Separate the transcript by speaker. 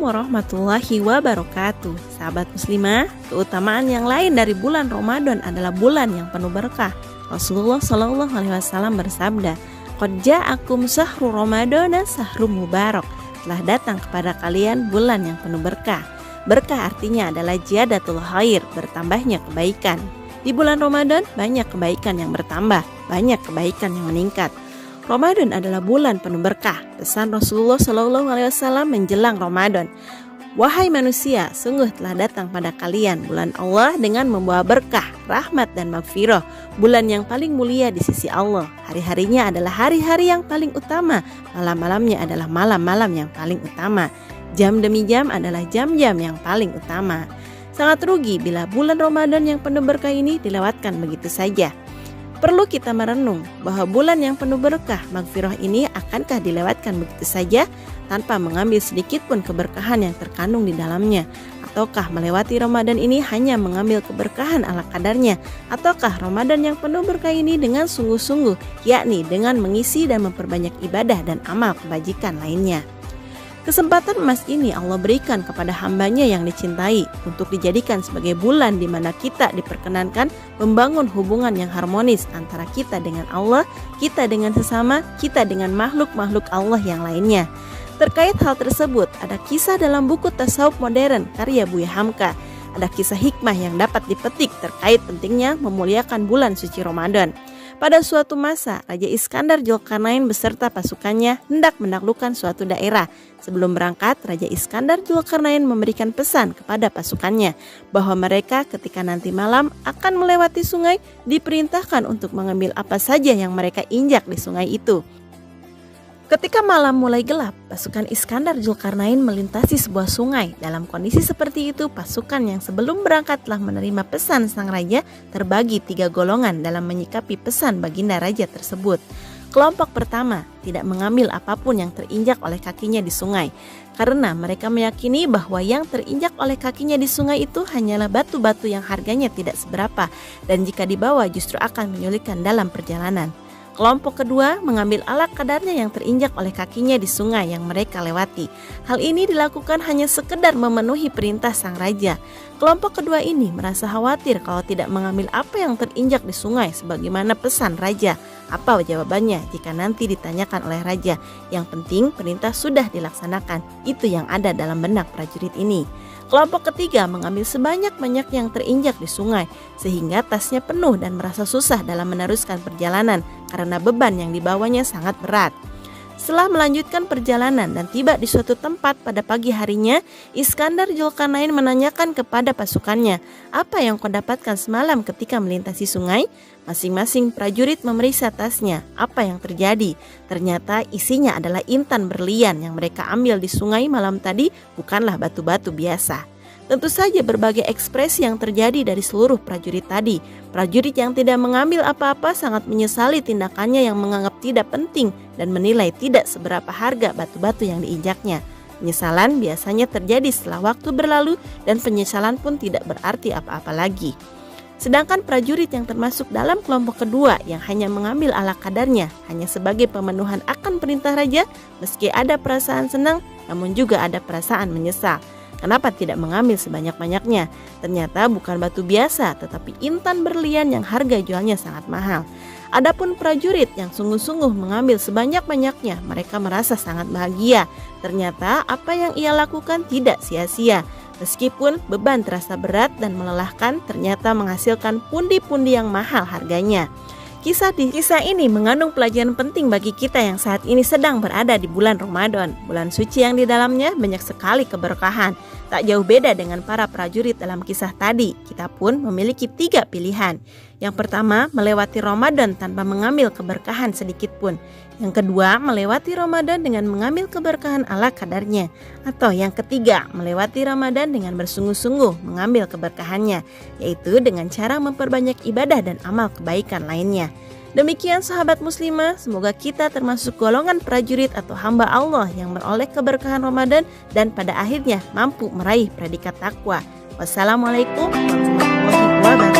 Speaker 1: warahmatullahi wabarakatuh. Sahabat muslimah, keutamaan yang lain dari bulan Ramadan adalah bulan yang penuh berkah. Rasulullah SAW bersabda, "Qad ja'akum sahru Ramadana sahrum mubarak." Telah datang kepada kalian bulan yang penuh berkah. Berkah artinya adalah ziyadatul khair, bertambahnya kebaikan. Di bulan Ramadan banyak kebaikan yang bertambah, banyak kebaikan yang meningkat. Ramadan adalah bulan penuh berkah. Pesan Rasulullah SAW menjelang Ramadan, "Wahai manusia, sungguh telah datang pada kalian bulan Allah dengan membawa berkah, rahmat dan magfirah. Bulan yang paling mulia di sisi Allah. Hari-harinya adalah hari-hari yang paling utama. Malam-malamnya adalah malam-malam yang paling utama. Jam demi jam adalah jam-jam yang paling utama." Sangat rugi bila bulan Ramadan yang penuh berkah ini dilewatkan begitu saja. Perlu kita merenung bahwa bulan yang penuh berkah, magfirah ini akankah dilewatkan begitu saja tanpa mengambil sedikit pun keberkahan yang terkandung di dalamnya? Ataukah melewati Ramadan ini hanya mengambil keberkahan ala kadarnya? Ataukah Ramadan yang penuh berkah ini dengan sungguh-sungguh, yakni dengan mengisi dan memperbanyak ibadah dan amal kebajikan lainnya? Kesempatan emas ini Allah berikan kepada hambanya yang dicintai untuk dijadikan sebagai bulan di mana kita diperkenankan membangun hubungan yang harmonis antara kita dengan Allah, kita dengan sesama, kita dengan makhluk-makhluk Allah yang lainnya. Terkait hal tersebut, ada kisah dalam buku Tasawuf Modern karya Buya Hamka. Ada kisah hikmah yang dapat dipetik terkait pentingnya memuliakan bulan suci Ramadan. Pada suatu masa, Raja Iskandar Zulkarnain beserta pasukannya hendak menaklukkan suatu daerah. Sebelum berangkat, Raja Iskandar Zulkarnain memberikan pesan kepada pasukannya bahwa mereka ketika nanti malam akan melewati sungai diperintahkan untuk mengambil apa saja yang mereka injak di sungai itu. Ketika malam mulai gelap, pasukan Iskandar Zulkarnain melintasi sebuah sungai. Dalam kondisi seperti itu, pasukan yang sebelum berangkat telah menerima pesan sang raja terbagi 3 golongan dalam menyikapi pesan baginda raja tersebut. Kelompok pertama tidak mengambil apapun yang terinjak oleh kakinya di sungai, karena mereka meyakini bahwa yang terinjak oleh kakinya di sungai itu hanyalah batu-batu yang harganya tidak seberapa, dan jika dibawa justru akan menyulitkan dalam perjalanan. Kelompok kedua mengambil ala kadarnya yang terinjak oleh kakinya di sungai yang mereka lewati. Hal ini dilakukan hanya sekedar memenuhi perintah sang raja. Kelompok kedua ini merasa khawatir kalau tidak mengambil apa yang terinjak di sungai sebagaimana pesan raja. Apa jawabannya jika nanti ditanyakan oleh raja? Yang penting perintah sudah dilaksanakan. Itu yang ada dalam benak prajurit ini. Kelompok ketiga mengambil sebanyak-banyak yang terinjak di sungai sehingga tasnya penuh dan merasa susah dalam meneruskan perjalanan karena beban yang dibawanya sangat berat. Setelah melanjutkan perjalanan dan tiba di suatu tempat pada pagi harinya, Iskandar Zulkarnain menanyakan kepada pasukannya, "Apa yang kau dapatkan semalam ketika melintasi sungai?" Masing-masing prajurit memeriksa tasnya. Apa yang terjadi? Ternyata isinya adalah intan berlian yang mereka ambil di sungai malam tadi bukanlah batu-batu biasa. Tentu saja berbagai ekspresi yang terjadi dari seluruh prajurit tadi. Prajurit yang tidak mengambil apa-apa sangat menyesali tindakannya yang menganggap tidak penting dan menilai tidak seberapa harga batu-batu yang diinjaknya. Penyesalan biasanya terjadi setelah waktu berlalu dan penyesalan pun tidak berarti apa-apa lagi. Sedangkan prajurit yang termasuk dalam kelompok kedua yang hanya mengambil ala kadarnya hanya sebagai pemenuhan akan perintah raja, meski ada perasaan senang namun juga ada perasaan menyesal. Kenapa tidak mengambil sebanyak-banyaknya? Ternyata bukan batu biasa tetapi intan berlian yang harga jualnya sangat mahal. Adapun prajurit yang sungguh-sungguh mengambil sebanyak-banyaknya, mereka merasa sangat bahagia. Ternyata apa yang ia lakukan tidak sia-sia. Meskipun beban terasa berat dan melelahkan, ternyata menghasilkan pundi-pundi yang mahal harganya. Kisah ini mengandung pelajaran penting bagi kita yang saat ini sedang berada di bulan Ramadan. Bulan suci yang di dalamnya banyak sekali keberkahan. Tak jauh beda dengan para prajurit dalam kisah tadi, kita pun memiliki 3 pilihan. Yang pertama, melewati Ramadan tanpa mengambil keberkahan sedikit pun. Yang kedua, melewati Ramadan dengan mengambil keberkahan ala kadarnya. Atau yang ketiga, melewati Ramadan dengan bersungguh-sungguh mengambil keberkahannya, yaitu dengan cara memperbanyak ibadah dan amal kebaikan lainnya. Demikian sahabat muslimah, semoga kita termasuk golongan prajurit atau hamba Allah yang beroleh keberkahan Ramadan dan pada akhirnya mampu meraih predikat takwa. Wassalamualaikum warahmatullahi wabarakatuh.